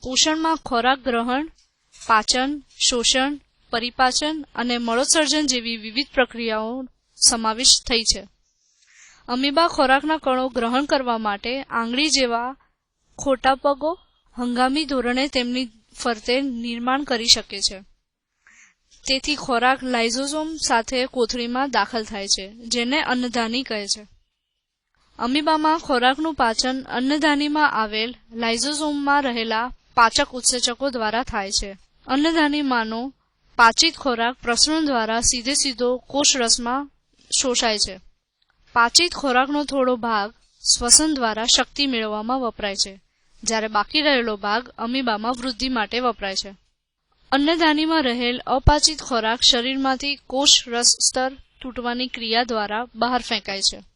પોષણમાં ખોરાક ગ્રહણ, પાચન, શોષણ, પરિપાચન અને મળોત્સર્જન જેવી વિવિધ પ્રક્રિયાઓ સમાવેશ થઈ છે. અમીબા ખોરાકના કણો ગ્રહણ કરવા માટે આંગળી જેવા ખોટા પગો હંગામી ધોરણે તેમની ફરતે નિર્માણ કરી શકે છે. તેથી ખોરાક લાઇઝોસોમ સાથે કોથળીમાં દાખલ થાય છે, જેને અન્નધાની કહે છે. અમીબામાં ખોરાકનું પાચન અન્નધાનીમાં આવેલ લાઇઝોસોમમાં રહેલા પાચક ઉત્સેચકો દ્વારા થાય છે. અન્નધાનીમાંનો પાચિત ખોરાક પ્રસરણ દ્વારા સીધો કોષરસમાં શોષાય છે. પાચિત ખોરાકનો થોડો ભાગ શ્વસન દ્વારા શક્તિ મેળવવામાં વપરાય છે, જ્યારે બાકી રહેલો ભાગ અમીબામાં વૃદ્ધિ માટે વપરાય છે. અન્નધાનીમાં રહેલ અપાચિત ખોરાક શરીરમાંથી કોષ રસ સ્તર તૂટવાની ક્રિયા દ્વારા બહાર ફેંકાય છે.